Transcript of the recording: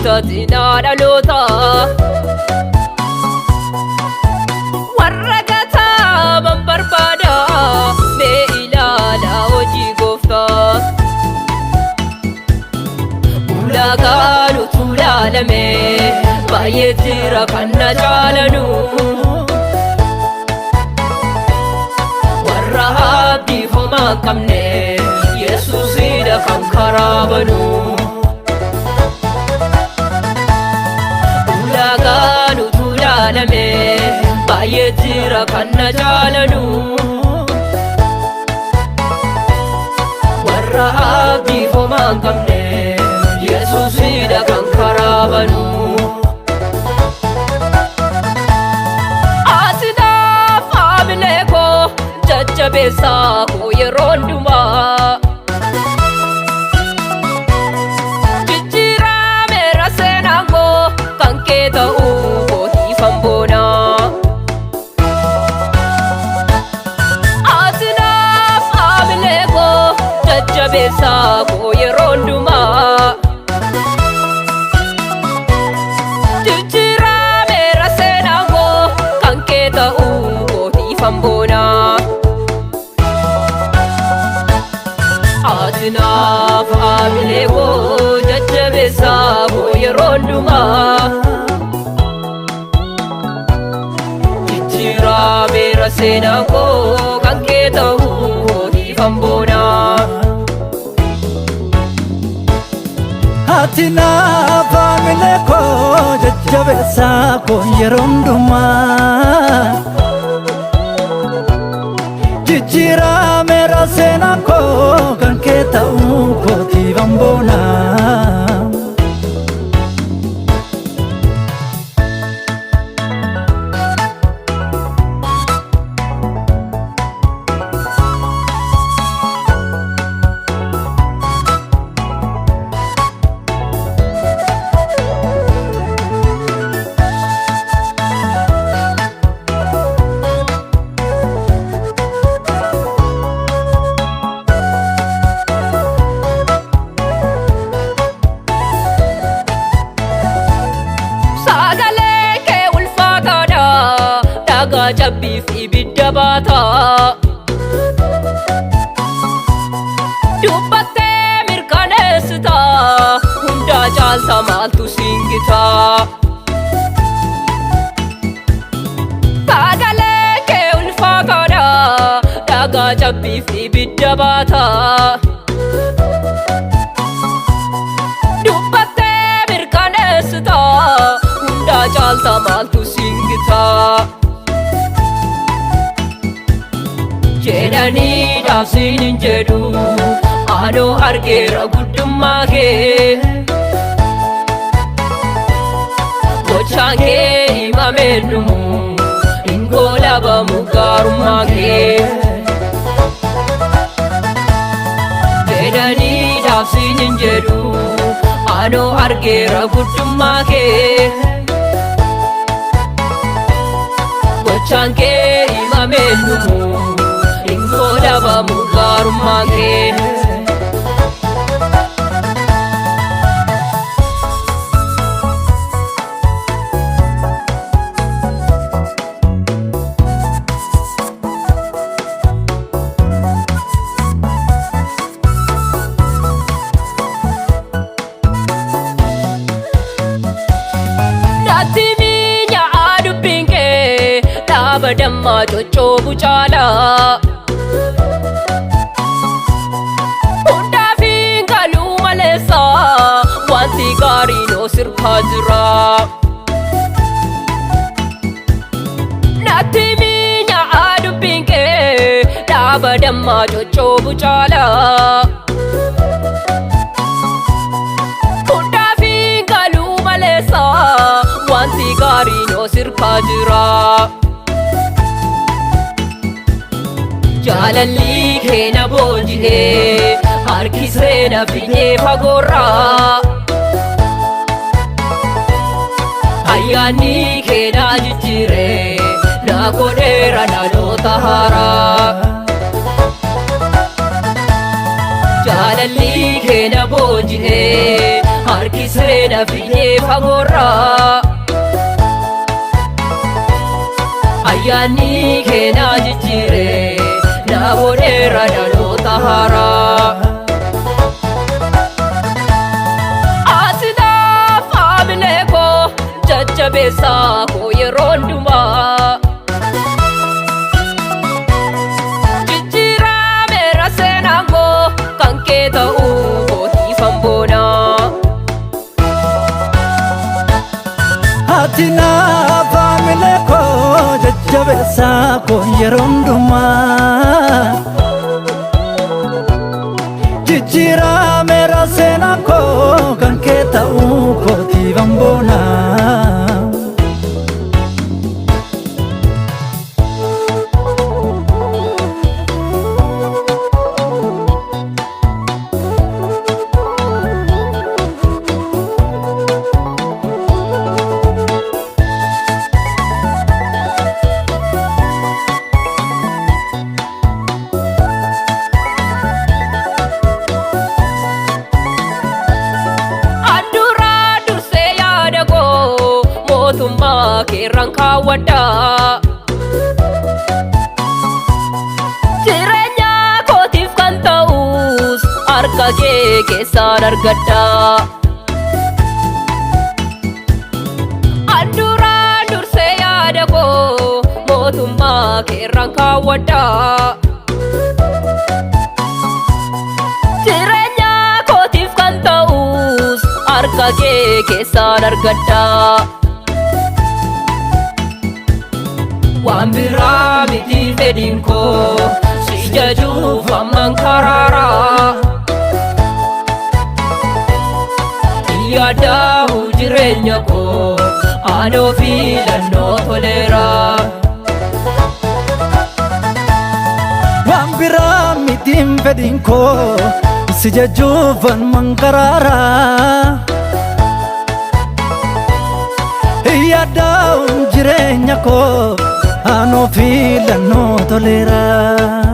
Satina dalota warra gataa barbaada mee ilaala hojii gooftaa ulaagaan utuu ilaalame baay'ee jira kan na jaalanu warra abdii homaa hin qabne Yesuusidha kan karaa banu ulaagaan utuu ilaalame baay'ee jira kan na jaalanu warra abdii homaa hin qabne Yesuusidha kan karaa banu asinaaf haamilee koo jajjabeessaa koo yeroo hundumaa jijjiirameera seenaan koo kan kee ta'uu kootiifan boonaa asinaaf haamilee koo jajjabeessaa koo yeroo hundumaa jijjiirameera seenaan koo kan kee ta'uu kootiifan boonaa asinaaf haamilee koo jajjabeessaa koo yeroo hundumaa jijjiirameera seenaan koo kan kee ta'uu kootiifan boonaa Atinaaf haamilee koo jajjabeessaa koo yeroo hundumaa jijjiirameera seenaan koo kan kee ta'uu kootiifan boonaa sagalee kee ulfaataadha dhagaa cabbiif ibidda baataa dubbattee mirkaneessita hundaa caalta maaltu siingitaa sagalee kee ulfaataadha dhagaa cabbiif ibidda baataa dubbattee mirkaneessita hundaa caalta maaltu siingitaa jedhanii dhaabsiin hin jedhu anoo argeera guddummaa kee gochaan kee himameen dhumu hin goolabamu gaarummaa kee jedhanii dhaabsiin hin jedhu anoo argeera guddummaa kee gochaan kee himameen dhumu hin goolabamu gaarummaa kee badammaa coccoobu caalaa hundaaf hin galuu maleessa wanti gaariin oo sirkaa jira natti miinyaa dubbiin kee dhaabadammaa coccoobu caalaa hundaaf hin galuu maleessa wanti gaariin oo sirkaa jira jaalalli kee na boonjitee harkisee na finyee fagoorraa ayyaanni kee na jijjiiree na godheera dhaloota haaraa jaalalli jaalalli keenya boonjitee harkisee na fidee fagoorraa ayyaanni keenya jijjiiree na boodheera dhaloota haaraa. Asinaaf haamilee koo jajjabeessaa koo yeroo hundumaa jijjiirameera seenaan koo kan kee ta'uu kootiifan boonaa. Atinaaf haamilee koo jajjabeessaa koo yeroo hundumaa jijjiirameera seenaan koo kan kee ta'uu kootiifan boonaa. Mootummaa keerraan kaawwadhaa jireenya kootiif kan ta'us harka kee keessaan argadhaa. Duraan dursee yaada koo mootummaa keerraan kaawwadhaa jireenya kootiif kan ta'us harka kee keessaan argadhaa. Waan biraa miti fedhiin koo si jajuuf ammaan karaaraa yaada'u jireenya koo aanoo filannoo toleera. Waan biraa miti fedhiin koo si jajuuf ammaan karaaraa yaada'u jireenya koo aanoo filannoo toleera.